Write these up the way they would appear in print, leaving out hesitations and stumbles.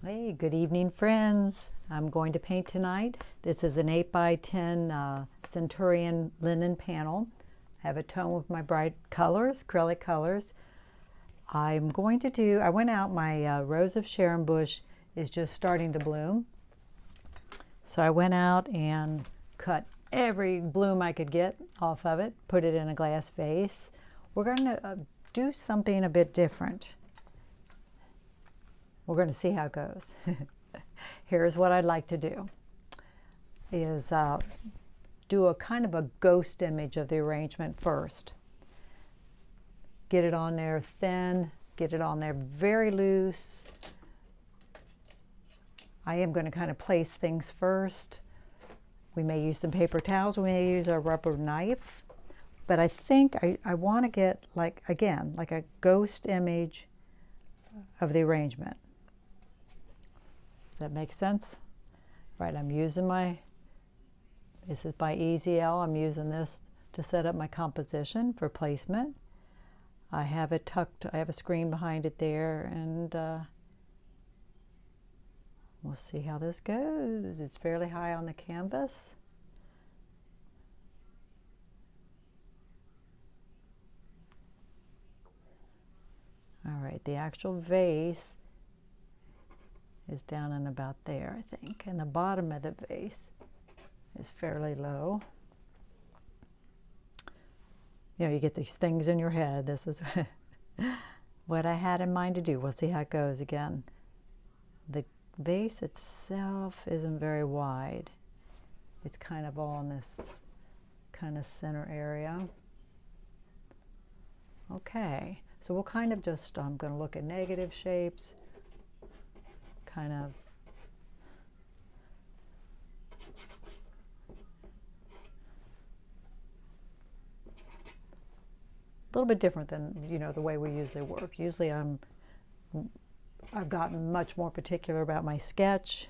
Hey, good evening, friends. I'm going to paint tonight. This is an 8 by 10 Centurion linen panel. I have a tone with my bright colors, acrylic colors. I went out, my Rose of Sharon bush is just starting to bloom. So I went out and cut every bloom I could get off of it, put it in a glass vase. We're going to do something a bit different. We're going to see how it goes. Here's what I'd like to do is do a kind of a ghost image of the arrangement first. Get it on there thin, get it on there very loose. I am going to kind of place things first. We may use some paper towels, we may use a rubber knife, but I think I want to get like a ghost image of the arrangement. Does that make sense? Right, this is by EZL. I'm using this to set up my composition for placement. I have it tucked, I have a screen behind it there, and we'll see how this goes. It's fairly high on the canvas. All right, the actual vase is down in about there, I think, and the bottom of the vase is fairly low. You know, you get these things in your head. This is what I had in mind to do. We'll see how it goes again. The vase itself isn't very wide. It's kind of all in this kind of center area. Okay, so we'll kind of just, I'm going to look at negative shapes, kind of a little bit different than, you know, the way we usually work. Usually I've gotten much more particular about my sketch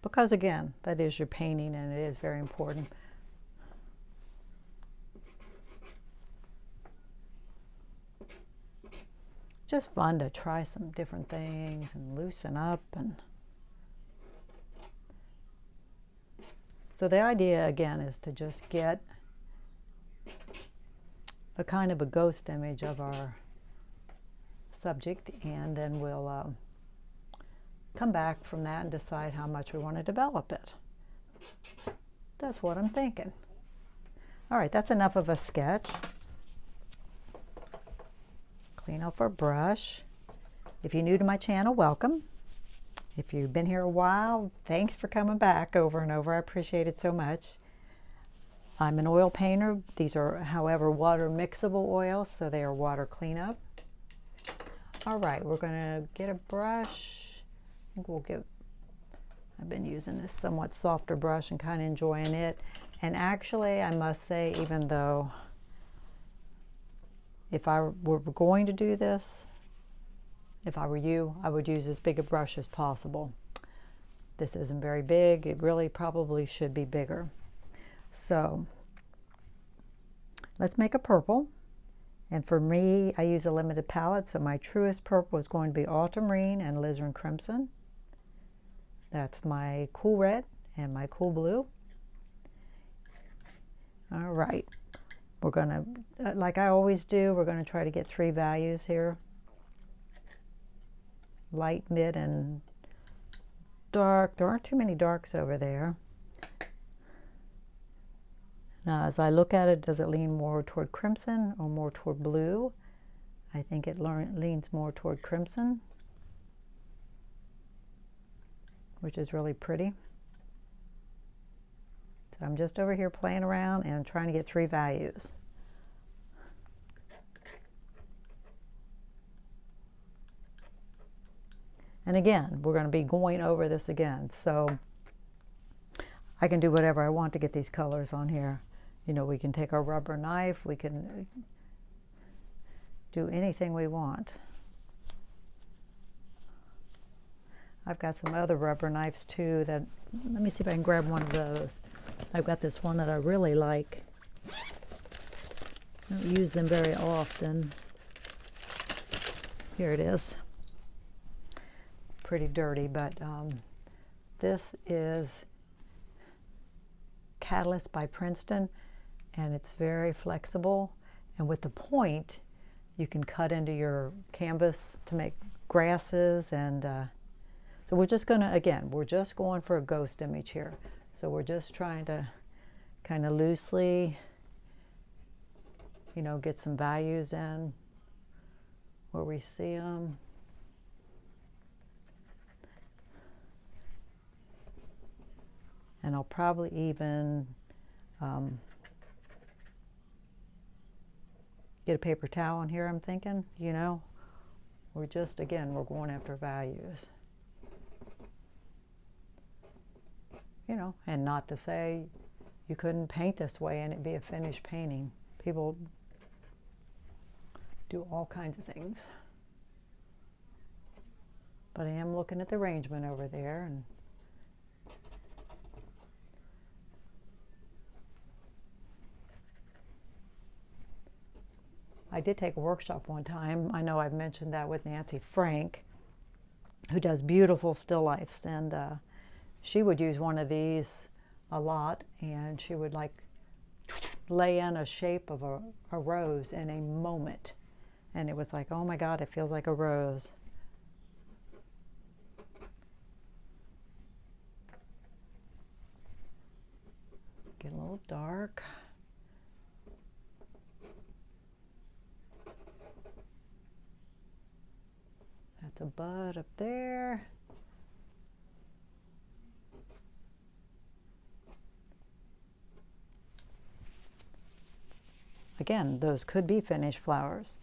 because, again, that is your painting and it is very important. Just fun to try some different things and loosen up. And so the idea, again, is to just get a kind of a ghost image of our subject, and then we'll come back from that and decide how much we want to develop it. That's what I'm thinking. All right, that's enough of a sketch. Clean off our brush. If you're new to my channel, welcome. If you've been here a while, thanks for coming back over and over. I appreciate it so much. I'm an oil painter. These are, however, water mixable oils, so they are water cleanup. All right, we're going to get a brush. I think I've been using this somewhat softer brush and kind of enjoying it. And actually, I must say, even though if I were going to do this, if I were you, I would use as big a brush as possible. This isn't very big. It really probably should be bigger. So let's make a purple. And for me, I use a limited palette, so my truest purple is going to be ultramarine and alizarin crimson. That's my cool red and my cool blue. All right. We're going to, like I always do, we're going to try to get 3 values here. Light, mid, and dark. There aren't too many darks over there. Now, as I look at it, does it lean more toward crimson or more toward blue? I think it leans more toward crimson, which is really pretty. So I'm just over here playing around and trying to get 3 values. And again, we're going to be going over this again, so I can do whatever I want to get these colors on here. You know, we can take our rubber knife, we can do anything we want. I've got some other rubber knives too that, let me see if I can grab one of those. I've got this one that I really like. I don't use them very often. Here it is. pretty dirty, but this is Catalyst by Princeton, and it's very flexible, and with the point you can cut into your canvas to make grasses. And so we're just gonna, again, we're just going for a ghost image here, so we're just trying to kind of loosely, you know, get some values in where we see them. And I'll probably even get a paper towel in here, I'm thinking, you know. We're just, again, we're going after values. You know, and not to say you couldn't paint this way and it'd be a finished painting. People do all kinds of things. But I am looking at the arrangement over there, and I did take a workshop one time. I know I've mentioned that with Nancy Frank, who does beautiful still lifes, and she would use one of these a lot, and she would like lay in a shape of a rose in a moment, and it was like, oh my God, it feels like a rose. Get a little dark. That's a bud up there. Again, those could be finished flowers.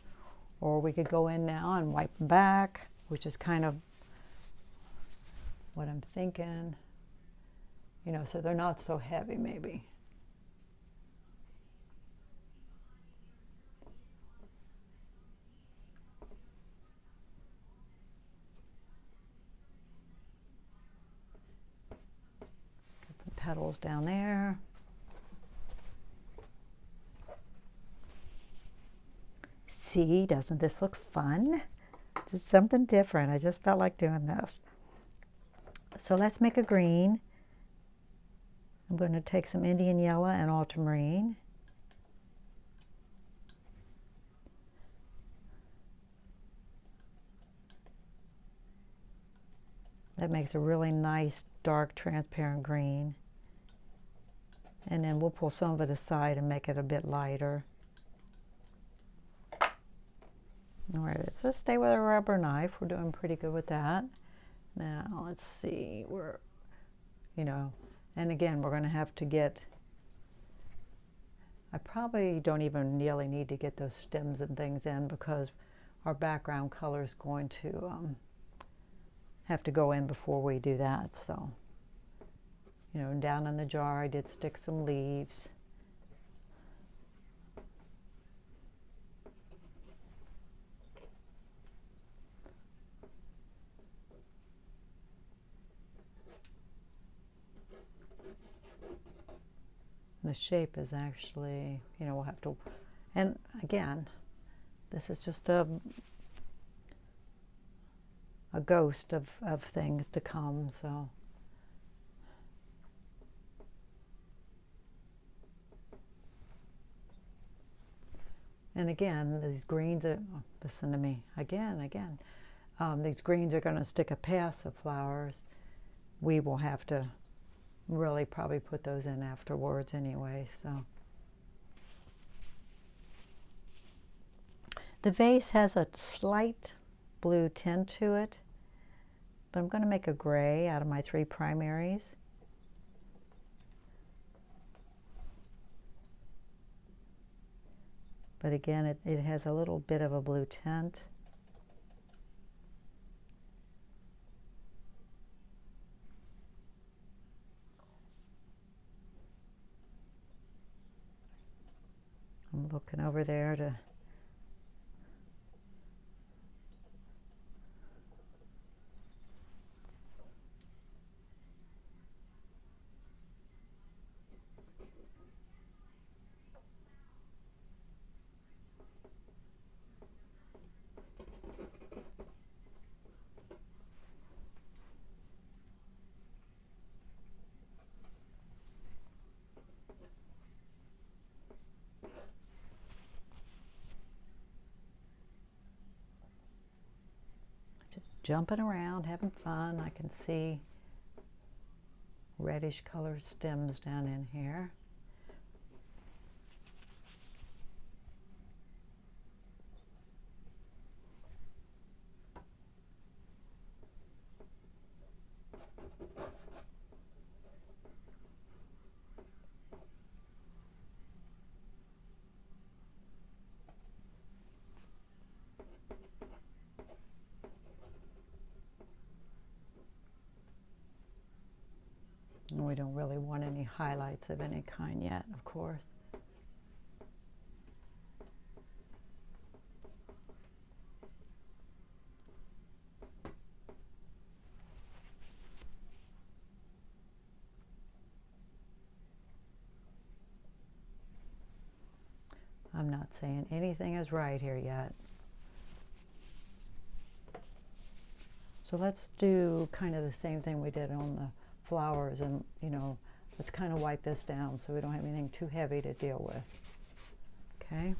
Or we could go in now and wipe them back, which is kind of what I'm thinking. You know, so they're not so heavy maybe. Got some petals down there. See, doesn't this look fun? Just something different. I just felt like doing this. So let's make a green. I'm going to take some Indian yellow and ultramarine. That makes a really nice dark transparent green. And then we'll pull some of it aside and make it a bit lighter. All right, let's just stay with a rubber knife. We're doing pretty good with that. Now, let's see, we're, you know, and again, we're going to have to get, I probably don't even really need to get those stems and things in, because our background color is going to have to go in before we do that. So, you know, down in the jar, I did stick some leaves. The shape is actually, you know, we'll have to, and again, this is just a ghost of things to come, so. And again, these greens are, oh, listen to me, again. These greens are going to stick a pass of flowers. We will have to really probably put those in afterwards anyway, so. The vase has a slight blue tint to it, but I'm going to make a gray out of my 3 primaries. But again, it has a little bit of a blue tint. I'm looking over there to jumping around, having fun. I can see reddish colored stems down in here. And we don't really want any highlights of any kind yet, of course. I'm not saying anything is right here yet. So let's do kind of the same thing we did on the flowers, and let's kind of wipe this down so we don't have anything too heavy to deal with. Okay.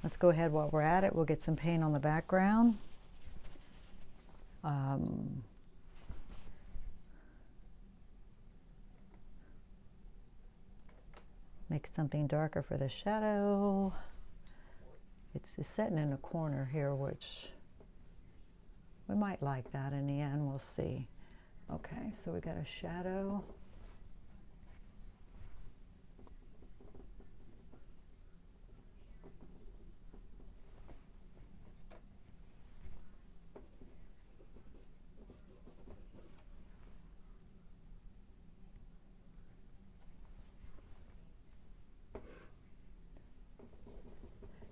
Let's go ahead while we're at it. We'll get some paint on the background. Make something darker for the shadow. It's sitting in a corner here, which we might like that in the end. We'll see. Okay, so we got a shadow.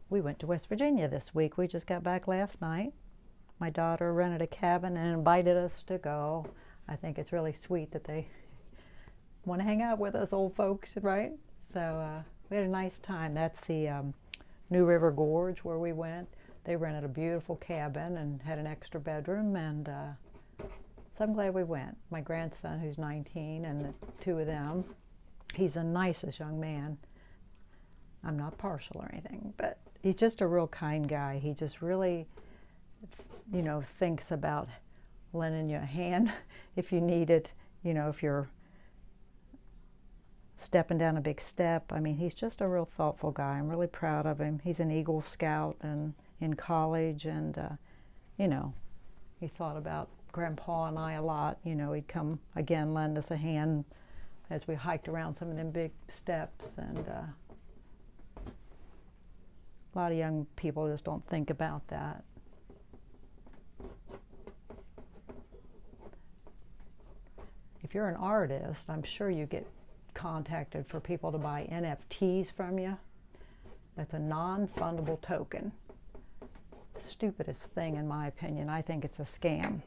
We went to West Virginia this week. We just got back last night. My daughter rented a cabin and invited us to go. I think it's really sweet that they want to hang out with us old folks, right? So we had a nice time. That's the New River Gorge where we went. They rented a beautiful cabin and had an extra bedroom, and so I'm glad we went. My grandson, who's 19, and the two of them, he's the nicest young man. I'm not partial or anything, but he's just a real kind guy. He just really, thinks about lending you a hand if you need it, if you're stepping down a big step. I mean, he's just a real thoughtful guy. I'm really proud of him. He's an Eagle Scout and in college, and, he thought about Grandpa and I a lot. He'd come, again, lend us a hand as we hiked around some of them big steps, and a lot of young people just don't think about that. If you're an artist, I'm sure you get contacted for people to buy NFTs from you. That's a non-fundable token. Stupidest thing in my opinion. I think it's a scam.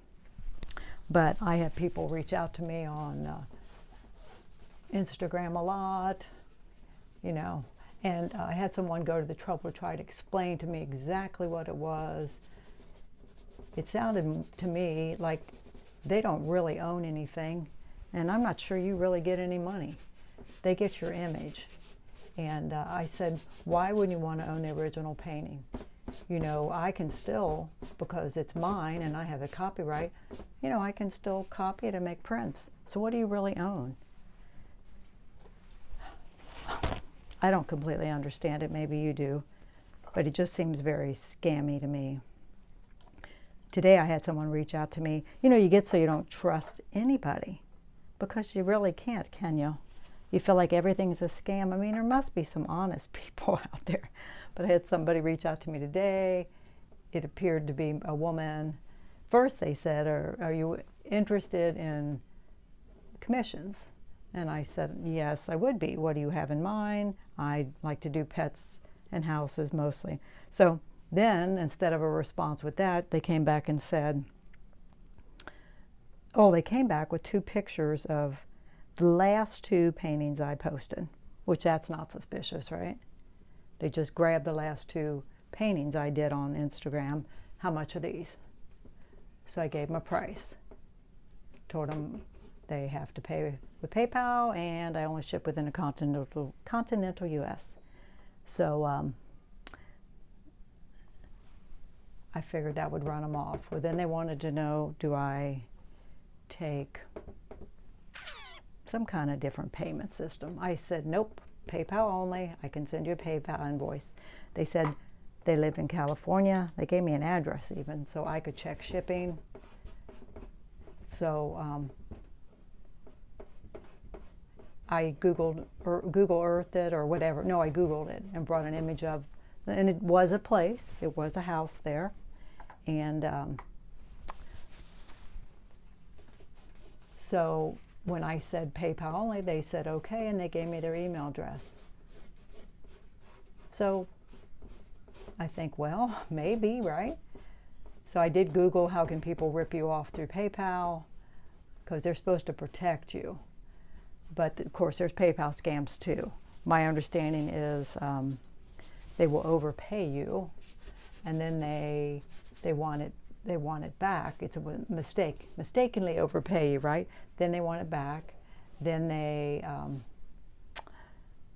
But I have people reach out to me on Instagram a lot, and I had someone go to the trouble to try to explain to me exactly what it was. It sounded to me like they don't really own anything, and I'm not sure you really get any money. They get your image. And I said, why wouldn't you want to own the original painting? I can still, because it's mine and I have the copyright, I can still copy it and make prints. So what do you really own? I don't completely understand it. Maybe you do. But it just seems very scammy to me. Today I had someone reach out to me. You get so you don't trust anybody, because you really can't, can you? You feel like everything's a scam. I mean, there must be some honest people out there. But I had somebody reach out to me today. It appeared to be a woman. First they said, are you interested in commissions? And I said, yes, I would be. What do you have in mind? I'd like to do pets and houses mostly. So then, instead of a response with that, they came back and said, they came back with 2 pictures of the last 2 paintings I posted, which that's not suspicious, right? They just grabbed the last 2 paintings I did on Instagram. How much are these? So I gave them a price. Told them they have to pay with PayPal, and I only ship within a continental U.S. So I figured that would run them off. Well, then they wanted to know, do I take some kind of different payment system? I said, nope, PayPal only. I can send you a PayPal invoice. They said they live in California. They gave me an address even, so I could check shipping. So I Googled or Google Earthed it or whatever. No, I Googled it and brought an image of, and it was a place. It was a house there, and so when I said PayPal only, they said okay, and they gave me their email address. So I think, well, maybe, right? So I did Google how can people rip you off through PayPal, because they're supposed to protect you. But of course, there's PayPal scams too. My understanding is they will overpay you, and then they want it back. It's a mistake, mistakenly overpay you, right? Then they want it back. Then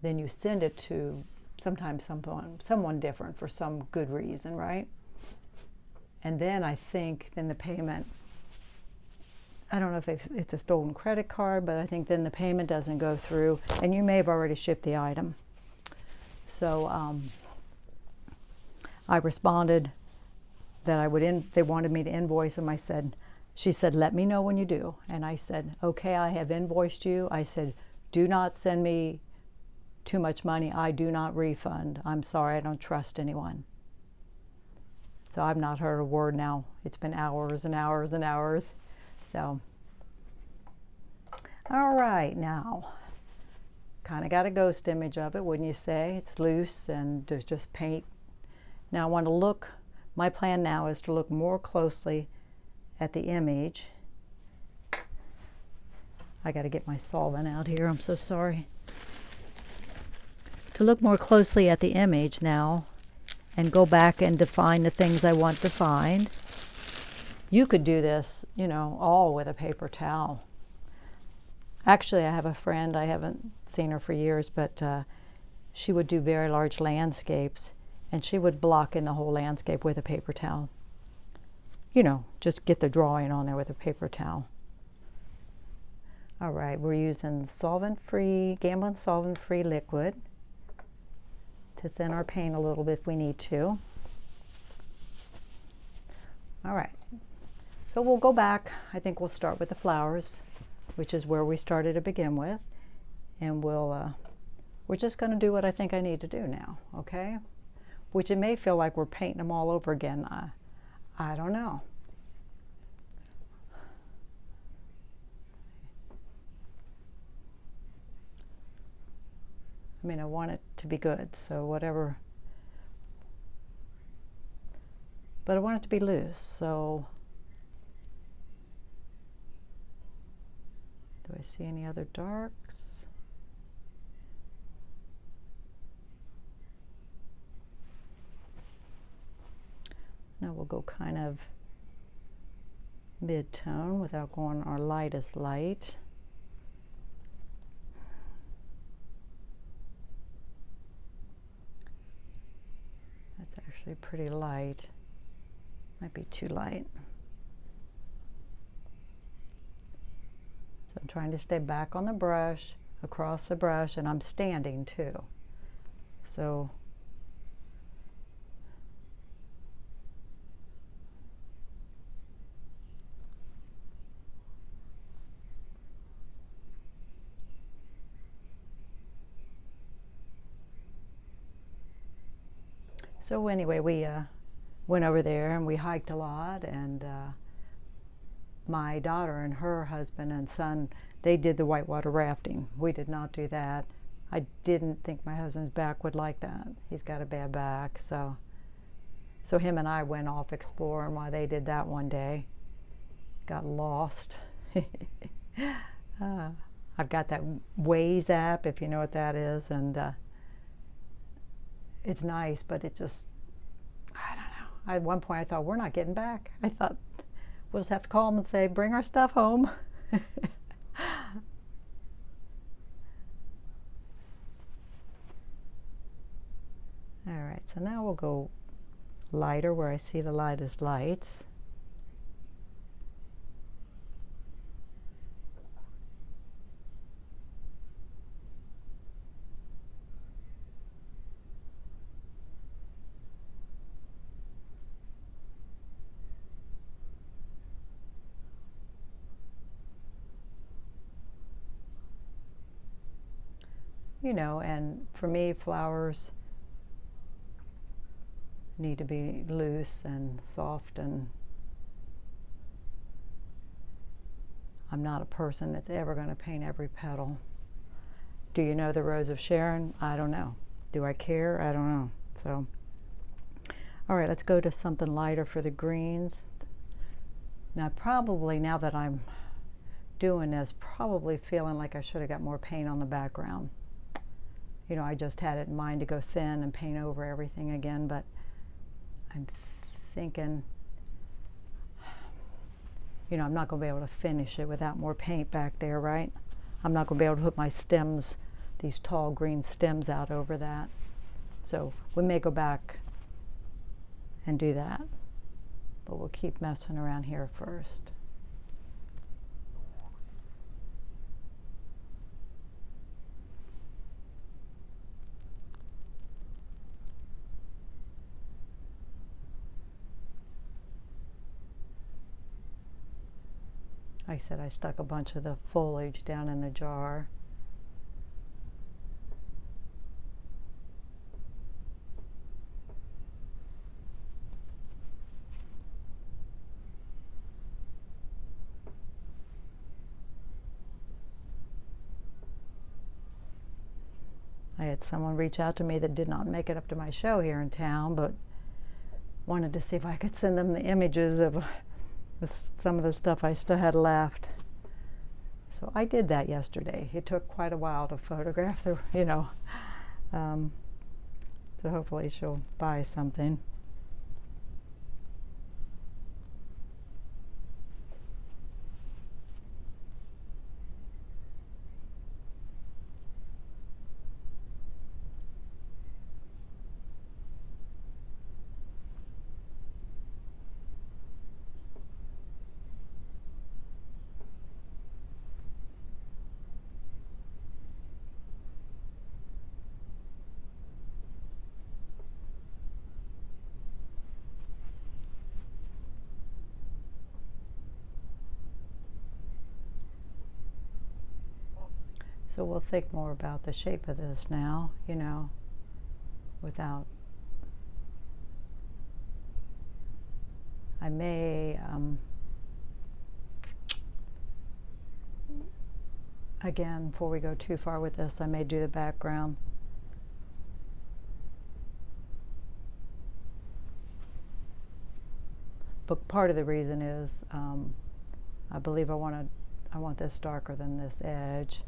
then you send it to sometimes someone different for some good reason, right? And then I think then the payment, I don't know if it's a stolen credit card, but I think then the payment doesn't go through, and you may have already shipped the item. So I responded that they wanted me to invoice them. She said, let me know when you do. And I said, okay, I have invoiced you. I said, do not send me too much money. I do not refund. I'm sorry, I don't trust anyone. So I've not heard a word now. It's been hours and hours and hours. So, all right, now, kind of got a ghost image of it, wouldn't you say? It's loose and there's just paint. Now I want to look, my plan now is to look more closely at the image. I got to get my solvent out here, I'm so sorry. To look more closely at the image now and go back and define the things I want defined. You could do this, all with a paper towel. Actually, I have a friend, I haven't seen her for years, but she would do very large landscapes, and she would block in the whole landscape with a paper towel. Just get the drawing on there with a paper towel. All right, we're using Gambling solvent-free liquid to thin our paint a little bit if we need to. All right, so we'll go back. I think we'll start with the flowers, which is where we started to begin with, and we're just going to do what I think I need to do now, okay? Which it may feel like we're painting them all over again. I don't know. I mean, I want it to be good, so whatever. But I want it to be loose, so. Do I see any other darks? Now we'll go kind of mid-tone without going our lightest light. That's actually pretty light. Might be too light. So I'm trying to stay back on the brush, across the brush, and I'm standing too. So anyway, we went over there and we hiked a lot, and my daughter and her husband and son, they did the whitewater rafting. We did not do that. I didn't think my husband's back would like that. He's got a bad back, so him and I went off exploring while they did that one day. Got lost. I've got that Waze app, if you know what that is, and it's nice, but it just, I don't know. At one point I thought, we're not getting back. I thought, we'll just have to call them and say, bring our stuff home. All right, so now we'll go lighter where I see the lightest lights. You know, and for me, flowers need to be loose and soft, and I'm not a person that's ever going to paint every petal. Do you know the Rose of Sharon? I don't know. Do I care? I don't know. So, all right, let's go to something lighter for the greens. Now, probably now that I'm doing this, probably feeling like I should have got more paint on the background. You know, I just had it in mind to go thin and paint over everything again, but I'm thinking, you know, I'm not going to be able to finish it without more paint back there, right? I'm not going to be able to put my stems, these tall green stems out over that. So we may go back and do that, but we'll keep messing around here first. Like I said, I stuck a bunch of the foliage down in the jar. I had someone reach out to me that did not make it up to my show here in town, but wanted to see if I could send them the images of some of the stuff I still had left. So I did that yesterday. It took quite a while to photograph the, you know. So hopefully she'll buy something. So we'll think more about the shape of this now, you know, without, I may, again, before we go too far with this, I may do the background. But part of the reason is, I believe I want this darker than this edge.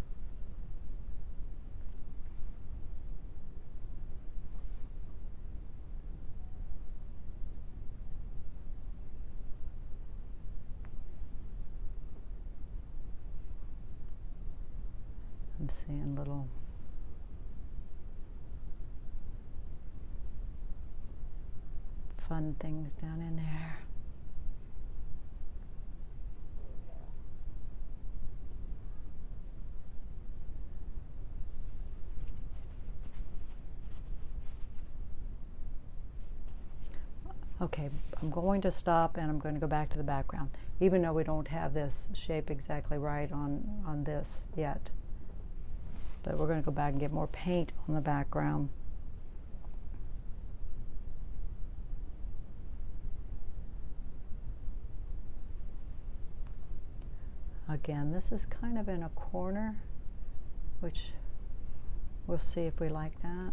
I'm seeing little fun things down in there. Okay, I'm going to stop and I'm going to go back to the background, even though we don't have this shape exactly right on this yet. But we're going to go back and get more paint on the background. Again, this is kind of in a corner, which we'll see if we like that.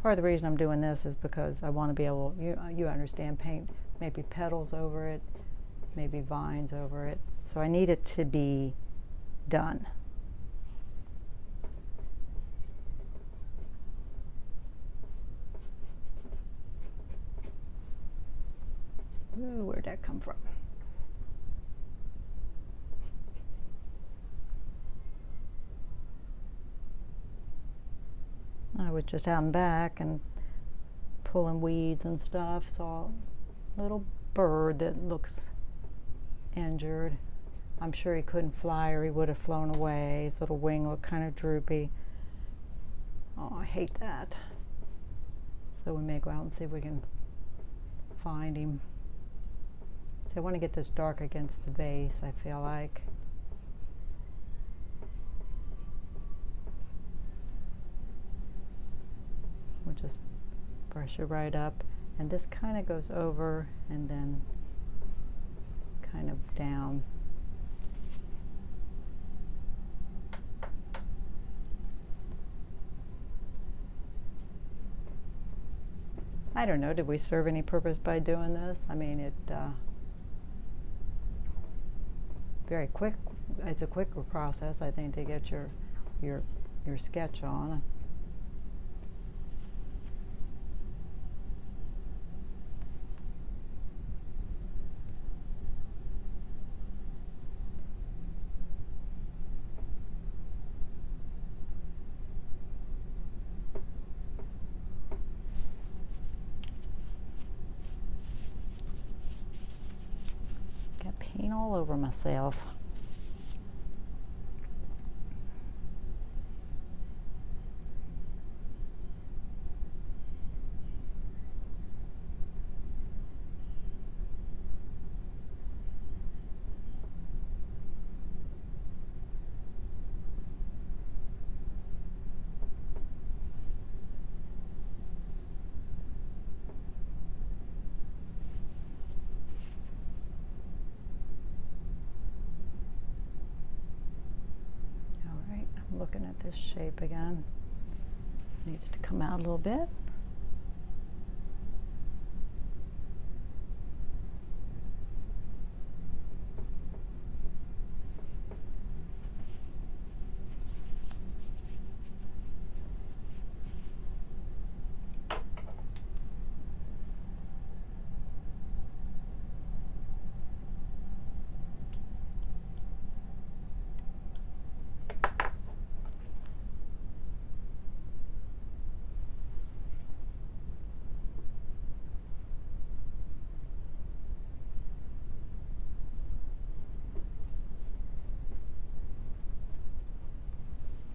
Part of the reason I'm doing this is because I want to be able, you understand, paint maybe petals over it, maybe vines over it. So I need it to be done. Ooh, where'd that come from? I was just out and back and pulling weeds and stuff. Saw a little bird that looks injured. I'm sure he couldn't fly or he would have flown away. His little wing looked kind of droopy. Oh, I hate that. So we may go out and see if we can find him. So I want to get this dark against the base, I feel like. We'll just brush it right up. And this kind of goes over and then kind of down. I don't know, did we serve any purpose by doing this? I mean, very quick. It's a quicker process, I think, to get your sketch on. Got paint all over myself. Looking at this shape again. Needs to come out a little bit.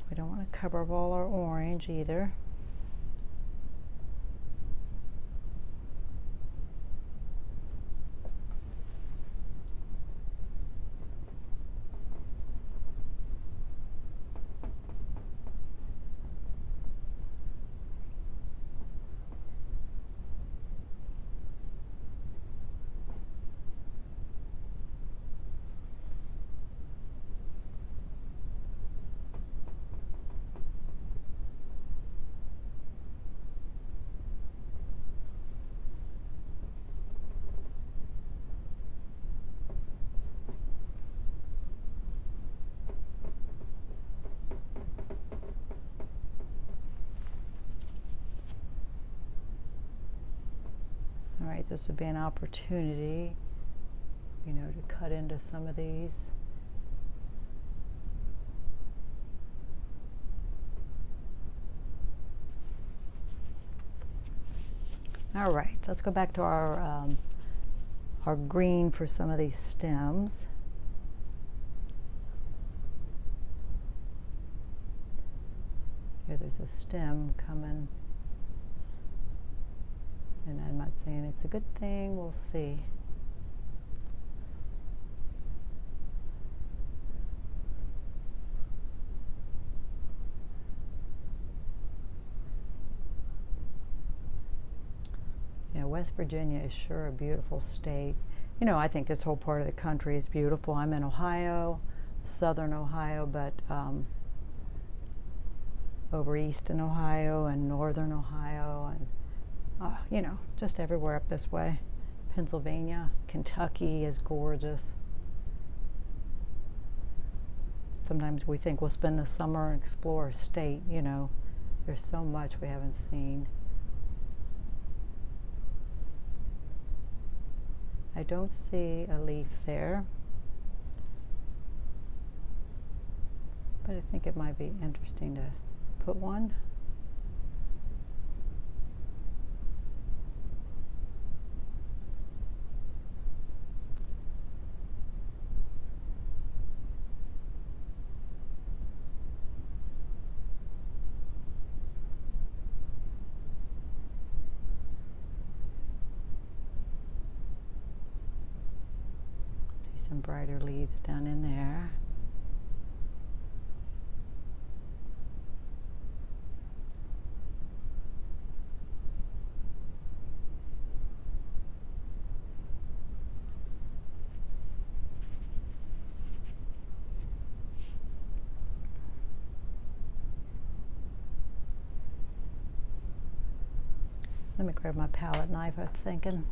We don't want to cover up all our orange either. All right, this would be an opportunity, you know, to cut into some of these. All right, let's go back to our green for some of these stems. Here there's a stem coming. And I'm not saying it's a good thing, we'll see. Yeah, West Virginia is sure a beautiful state. You know, I think this whole part of the country is beautiful. I'm in Ohio, southern Ohio, but over eastern Ohio and northern Ohio and you know, just everywhere up this way. Pennsylvania, Kentucky is gorgeous. Sometimes we think we'll spend the summer and explore a state, you know. There's so much we haven't seen. I don't see a leaf there, but I think it might be interesting to put one. some brighter leaves down in there. Let me grab my palette knife, I'm thinking.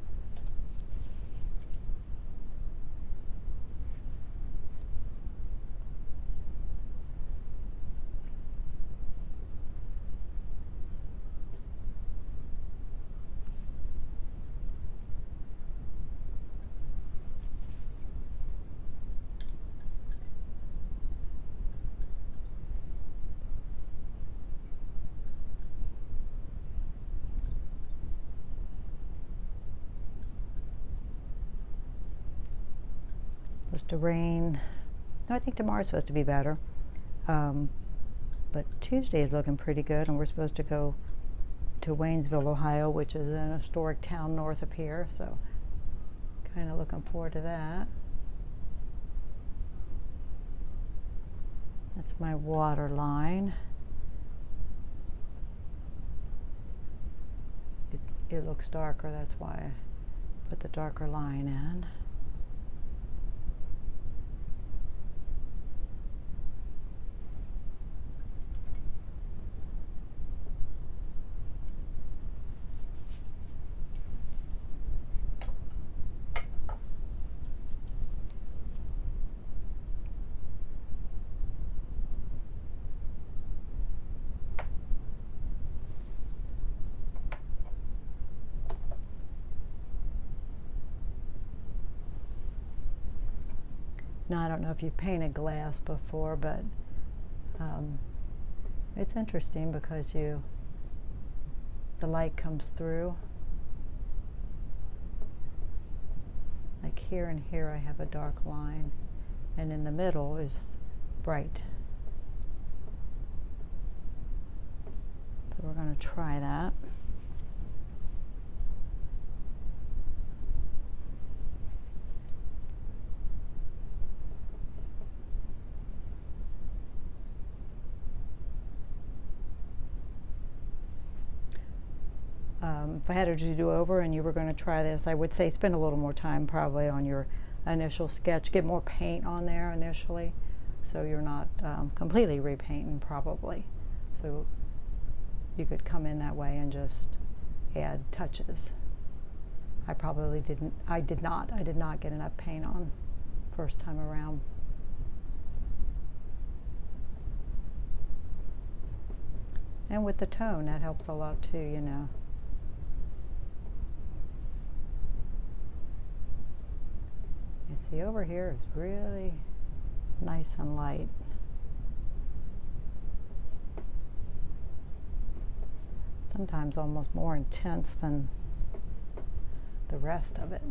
Supposed to rain. No, I think tomorrow's supposed to be better. But Tuesday is looking pretty good, and we're supposed to go to Waynesville, Ohio, which is an historic town north of here, so kind of looking forward to that. That's my water line. It looks darker, that's why I put the darker line in. Now, I don't know if you've painted glass before, but it's interesting because the light comes through. Like here and here I have a dark line, and in the middle is bright. So we're going to try that. If I had to do over and you were going to try this, I would say spend a little more time probably on your initial sketch. Get more paint on there initially, so you're not completely repainting probably. So you could come in that way and just add touches. I did not get enough paint on first time around. And with the tone, that helps a lot too, you know. You see, over here is really nice and light. Sometimes almost more intense than the rest of it.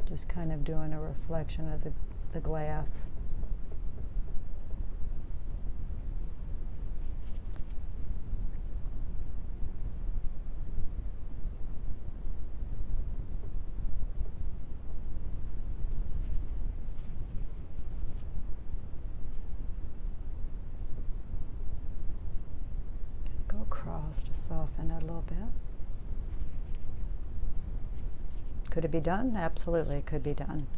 Just kind of doing a reflection of the glass. Go across to soften it a little bit. Could it be done? Absolutely, it could be done.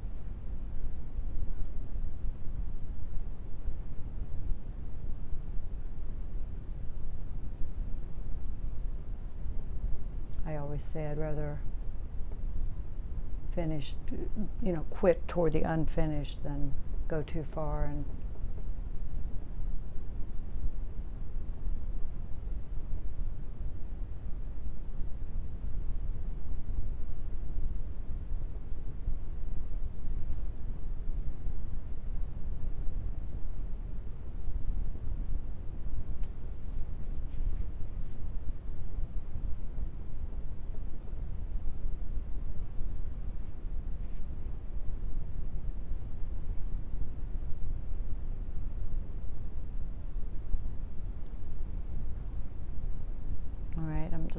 I always say I'd rather finish, quit toward the unfinished than go too far and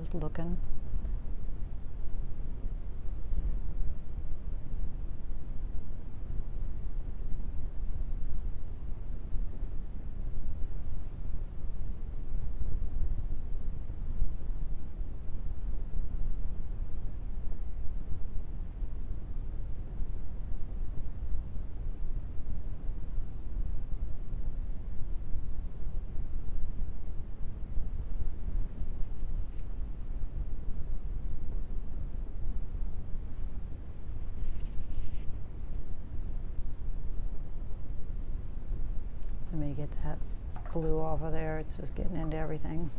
just looking. Let me get that glue off of there. It's just getting into everything.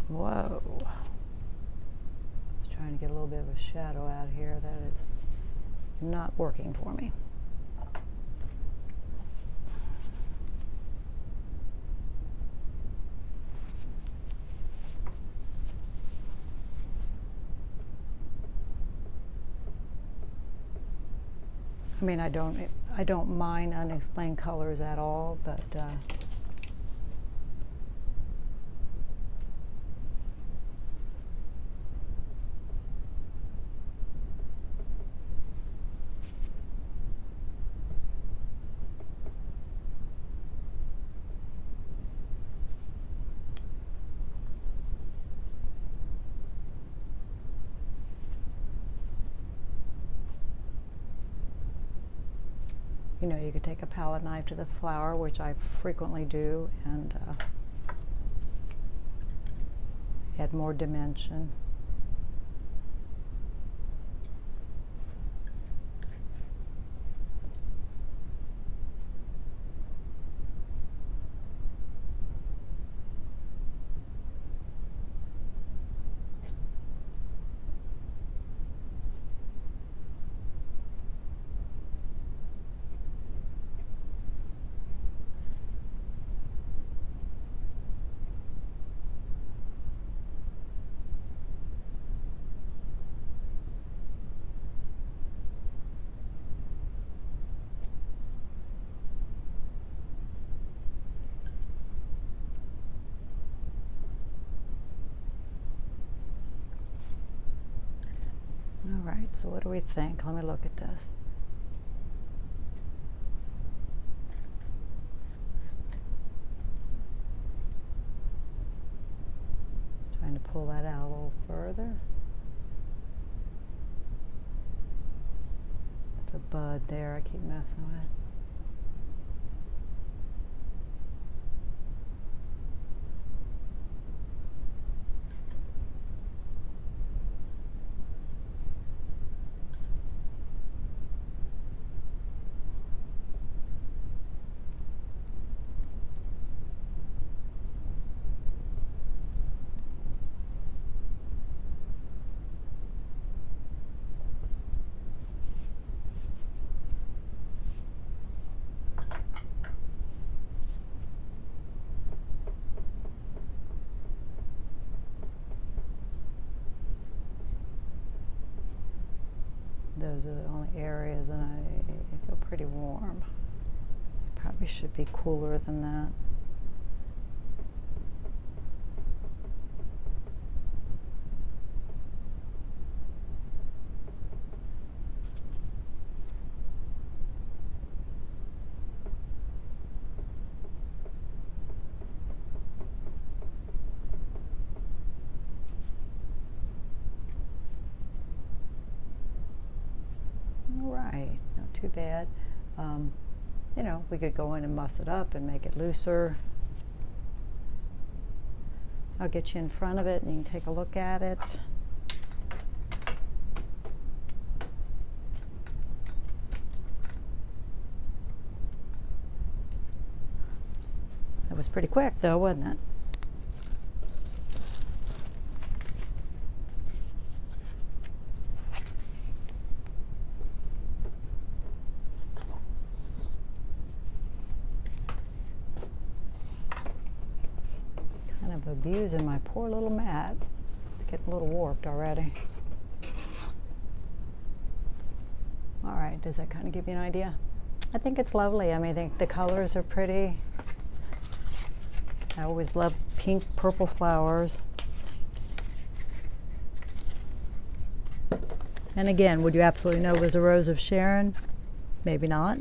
Whoa. I was trying to get a little bit of a shadow out here. That is not working for me. I mean, I don't mind unexplained colors at all, but you know, you could take a palette knife to the flower, which I frequently do, and add more dimension. All right, so what do we think? Let me look at this. Trying to pull that out a little further. It's a bud there I keep messing with. Those are the only areas, and I feel pretty warm. Probably should be cooler than that. Right, not too bad. You know, we could go in and muss it up and make it looser. I'll get you in front of it and you can take a look at it. was pretty quick though, wasn't it? Kind of abusing my poor little mat. It's getting a little warped already. All right, does that kind of give you an idea? I think it's lovely. I mean, I think the colors are pretty. I always love pink, purple flowers. And again, would you absolutely know it was a rose of Sharon? Maybe not.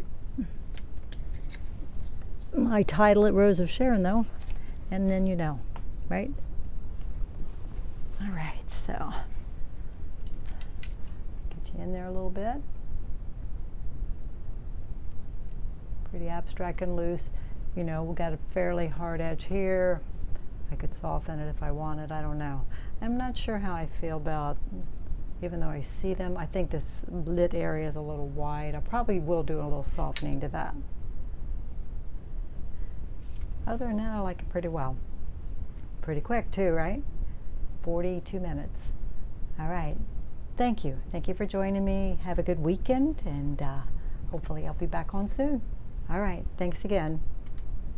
I title it Rose of Sharon though, and then you know, right? All right, so get you in there a little bit. Pretty abstract and loose. You know, we got a fairly hard edge here. I could soften it if I wanted, I don't know. I'm not sure how I feel about, even though I see them, I think this lit area is a little wide. I probably will do a little softening to that. Other than that, I like it pretty well. Pretty quick too, right? 42 minutes. All right. Thank you. Thank you for joining me. Have a good weekend, and hopefully I'll be back on soon. All right. Thanks again.